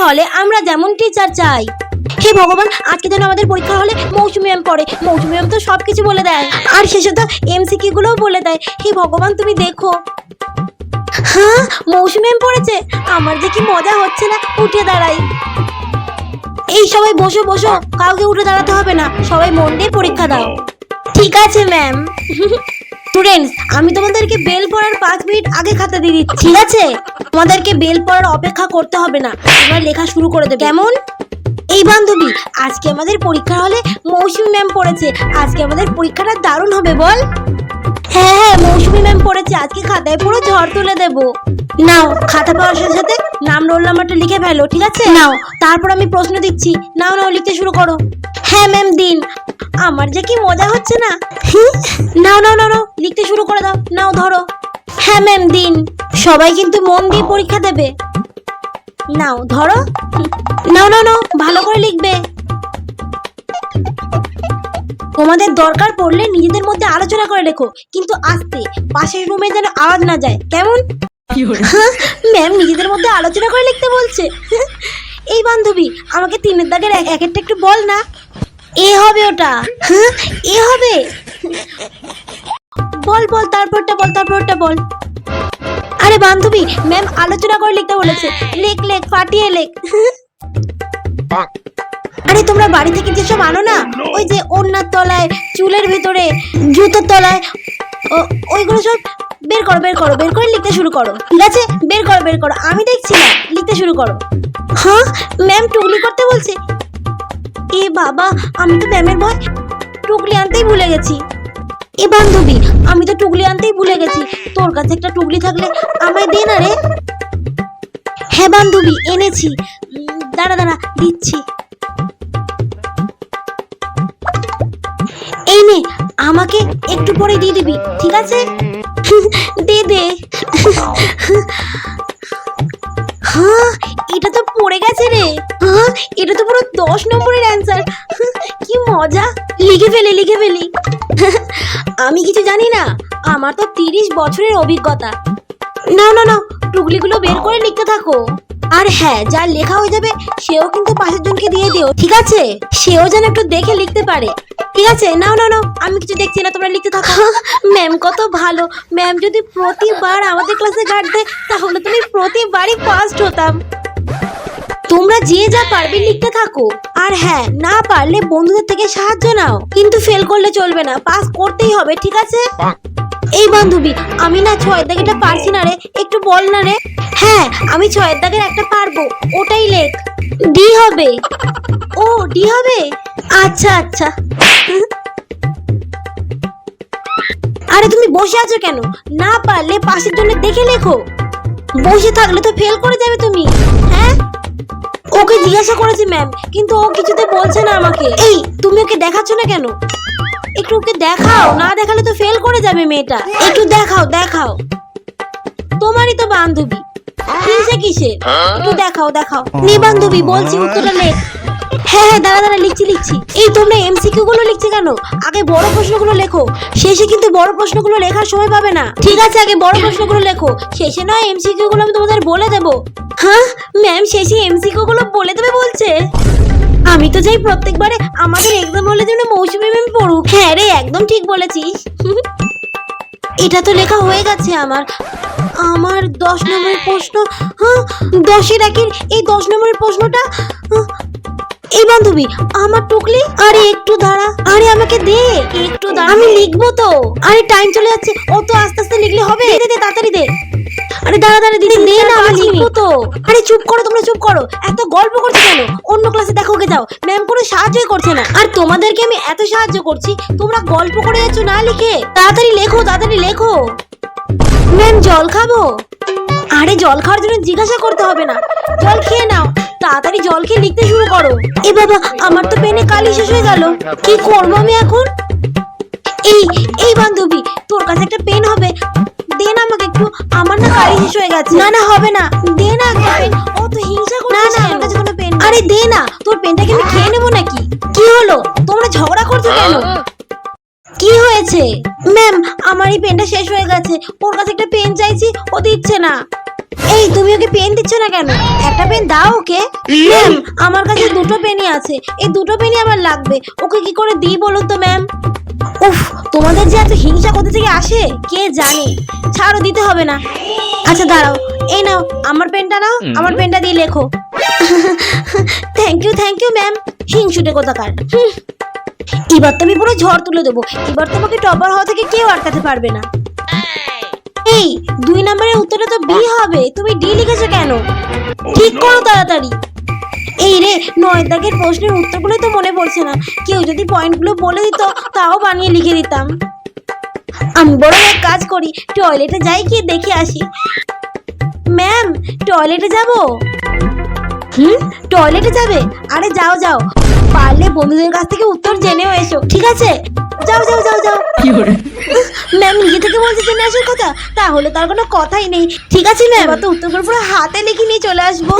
হলে আমরা যেমন টিচার চাই। হে ভগবান, আজকে যেন আমাদের পরীক্ষা হলে মৌসুমী ম্যাম পড়ে। মৌসুমী ম্যাম তো সবকিছু বলে দেয়, আর শেষে তো এমসিকিউ গুলোও বলে দেয়। হে ভগবান, তুমি দেখো। হ্যাঁ, মৌসুমী ম্যাম পড়েছে। আমার যে কি মজা হচ্ছে না। উঠে দাঁড়াই। এই সবাই বসো বসো, কাউকে উঠে দাঁড়াতে হবে না, সবাই মন দিয়ে পরীক্ষা দাও। ঠিক আছে ম্যাম। স্টুডেন্টস, আমি তোমাদেরকে বেল পড়ার 5 মিনিট আগে খাতা দিয়ে দিচ্ছি, ঠিক আছে? তোমাদেরকে বেল পড়ার অপেক্ষা করতে হবে না, তোমরা লেখা শুরু করে দেবে, কেমন? এই বান্ধবী, আজকে আমাদের পরীক্ষা হলে মৌসুমী ম্যাম পড়েছে। আজকে আমাদের পরীক্ষাটা দারুণ হবে, বল। হ্যাঁ হ্যাঁ, মৌসুমী ম্যাম পড়েছে। আজকে খাতায় পুরো ঝড় তুলে দেবো। নাও, খাতা পাওয়ার সাথে সাথে নাম রোল নাম্বারটা লিখে ফেলো, ঠিক আছে? নাও, তারপর আমি প্রশ্ন দিচ্ছি। নাও নাও, লিখতে শুরু করো। হ্যাঁ ম্যাম, দিন। আমার যে কি মজা হচ্ছে না। নাও নাও নাও নাও, লিখতে শুরু করে দাও। নাও ধরো। হ্যাঁ ম্যাম, দিন। সবাই কিন্তু মন দিয়ে পরীক্ষা দেবে। নাও ধরো। নাও নাও নাও, ভালো করে লিখবে। তোমাদের দরকার পড়লে নিজেদের মধ্যে আলোচনা করে লেখো, কিন্তু আস্তে, পাশের রুমে যেন আওয়াজ না যায়, কেমন? ম্যাম নিজেদের মধ্যে আলোচনা করে লিখতে বলছে। এই বান্ধবী, আমাকে 3-এর দাগের এক একটা একটু বল না। এ হবে ওটা। হ্যাঁ, এ হবে। বল বল, তারপরটা বল, তারপরটা বল। আরে বান্ধবী, ম্যাম আলোচনা করে লিখতে বলেছে। লেখ লেখ, ফাটিয়ে লেখ। আরে তোমরা বাড়ি থেকে যেসব আনো না, ওই যে ওড়নার তলায়, চুলের ভিতরে, জুতোর তলায়, ওইগুলো সব বের করো, বের করো, বের করে লিখতে শুরু করো, ঠিক আছে? বের করো, বের করো, আমি দেখছি না, লিখতে শুরু করো। হ্যাঁ, ম্যাম টুকলি করতে বলছে। এ বাবা, আমি তো ম্যামের ভয় টুকলি আনতেই ভুলে গেছি। এ বান্ধবী, আমি তো টুকলি আনতেই ভুলে গেছি। তোর কাছে একটা টুকলি থাকলে আমায় দে না রে। হ্যাঁ বান্ধবী, এনেছি। দাঁড়া দাঁড়া, দিচ্ছি। এই নে, আমাকে একটু পরে দিয়ে দিবি, ঠিক আছে? দে দে। হ্যাঁ, এটা তো পড়ে গেছে রে। হ্যাঁ, এটা তো পুরো 10 নম্বরের অ্যান্সার। কি মজা। লিখে ফেলি, লিখে ফেলি। আমি কিছু জানি না, আমার তো 30 বছরের অভিজ্ঞতা। না না না, টুকলিগুলো বের করে লিখতে থাকো। আর হ্যাঁ, যার লেখা হয়ে যাবে সেও কিন্তু পাশের জনকে দিয়ে দিও, ঠিক আছে? সেও যেন একটু দেখে লিখতে পারে, ঠিক আছে? নাও নাও নাও, আমি কিছু দেখছি না, তোমরা লিখতে থাকো। ম্যাম কত ভালো। ম্যাম যদি প্রতিবার আমাদের ক্লাসে গার্ড দেয়, তাহলে তুমি প্রতিবারই ফার্স্ট হতাম। তোমরা যে যা পারবে লিখতে থাকো। আর হ্যাঁ, না পারলে বন্ধুদের থেকে সাহায্য নাও, কিন্তু ফেল করলে চলবে না, পাস করতেই হবে, ঠিক আছে? এই বান্ধবী, আমি না 6-এর দাগেরটা পারছি না রে, একটু বল না রে। হ্যাঁ, আমি 6-এর দাগের একটা পারবো, ওটাই লেখ। ডি হবে। ও, ডি হবে। আচ্ছা আচ্ছা। আরে তুমি বসে আছো কেন? না পারলে পাশের জন্য দেখে লেখো। বসে থাকলে তো ফেল করে যাবে তুমি। হ্যাঁ, ওকে জিজ্ঞাসা করেছি ম্যাম, কিন্তু ও কিছুতে বলছে না আমাকে। এই, তুমি ওকে দেখাচ্ছ না কেন? একটু ওকে দেখাও, না দেখালে তো ফেল করে যাবে মেয়েটা। একটু দেখাও, দেখাও। তোমারই তো বান্ধবী, কিসে কিসে, একটু দেখাও, দেখাও। নে বান্ধবী, বলছি উত্তরটা লেখ। হ্যাঁ হ্যাঁ, দাঁড়া দাঁড়া, লিখছি লিখছি। এই তোমরা এমসিকিউ গুলো লিখছে কেন? আগে বড় প্রশ্নগুলো লেখো, শেষে কিন্তু বড় প্রশ্নগুলো লেখার সময় পাবে না, ঠিক আছে? আগে বড় প্রশ্নগুলো লেখো, শেষে নয় এমসিকিউ গুলো আমি তোমাদের বলে দেবো। হ্যাঁ ম্যাম, শেষে এমসিকিউ গুলো বলে দেবে বলছে। আমি তো চাই প্রত্যেকবারে আমাদের এক্সাম হলে যেন মৌসুমী ম্যাম পড়ুক। হ্যাঁ রে, একদম ঠিক বলেছিস। এটা তো লেখা হয়ে গেছে আমার। আমার 10 নম্বরের প্রশ্ন। হ্যাঁ, 10-এর একের এই 10 নম্বরের প্রশ্নটা। এই বান্ধবী, আমার টুকলি। আরে একটু দাঁড়া, আরে আমাকে দে, একটু দাঁড়া, আমি লিখবো তো। আরে টাইম চলে যাচ্ছে, অত আস্তে আস্তে লিখলে হবে? দে দে, তাড়াতাড়ি দে। আরে দাঁড়া দাঁড়া, দিদি দে না, আমি লিখবো তো। আরে চুপ করো, তোমরা চুপ করো, এত গল্প করছো কেন? অন্য ক্লাসে দেখো, গে যাও। ম্যাম কোনো সাহায্যই করছে না, আর তোমাদেরকে আমি এত সাহায্য করছি, তোমরা গল্প করে যাচ্ছ না লিখে। তাড়াতাড়ি লেখো, তাড়াতাড়ি লেখো। ম্যাম জল খাবো? আরে জল খাওয়ার জন্য জিজ্ঞাসা করতে হবে না, জল খেয়ে নাও। তাড়াতাড়ি জল খেয়ে লিখতে শুরু করো। এ বাবা, আমার তো পেনে কালি শেষ হয়ে গেল, কি করবো আমি এখন? এই এই বান্ধবী, তোর কাছে একটা পেন হবে? দে না আমাকে একটু, আমার না কালি শেষ হয়ে গেছে। না না, হবে না, দে না একটা পেন। ও তো হিংসা করছিস। না না, আমার কাছে কোনো পেন। আরে দে না, তোর পেনটাকে আমি খেয়ে নেবো নাকি? কি হলো, তোমরা ঝগড়া করছো কেন? কি হয়েছে? ম্যাম, আমার এই পেনটা শেষ হয়ে গেছে, ওর কাছে একটা পেন চাইছি, ও দিচ্ছে না। এই তুমি ওকে পেন দিচ্ছ না কেন? একটা পেন দাও ওকে। ম্যাম আমার কাছে দুটো পেনই আছে, এই দুটো পেনই আমার লাগবে। ওকে কি করে দিই বলুন তো ম্যাম? উফ, তোমাদের যে এত হিংসা কোথা থেকে আসে কে জানে। ছাড়ো, দিতে হবে না। আচ্ছা দাঁড়াও, এই নাও আমার পেনটা নাও, আমার পেনটা দিয়ে লেখো। Thank you ma'am. হিংসুটে কোথাকার। এবার তো আমি পুরো ঝড় তুলে দেবো। এবার তোমাকে টপার হওয়া থেকে কেউ আটকাতে পারবে না। এই 2 নম্বরের উত্তরটা তো বি হবে, তুমি ডি লিখেছো কেন? ঠিক করো তাড়াতাড়ি। এই রে, 9 দাগের প্রশ্নের উত্তরগুলোই তো মনে পড়ছে না। কেউ যদি পয়েন্টগুলো বলে দিত তাও বানিয়ে লিখে দিতাম। আমি বরং এক কাজ করি, টয়লেটে যাই, গিয়ে দেখে আসি। ম্যাম টয়লেটে যাব। টয়লেটে যাবে? আরে যাও যাও, পারলে বন্ধুদের কাছ থেকে উত্তর জেনেও এসো, ঠিক আছে? যাও যাও যাও যাও। ম্যাম নিজে থেকে বলছে জেনে আসার কথা, তাহলে তার কোনো কথাই নেই। ঠিক আছে ম্যাম, তো উত্তরগুলো পুরো হাতে লিখে নিয়ে চলে আসবো।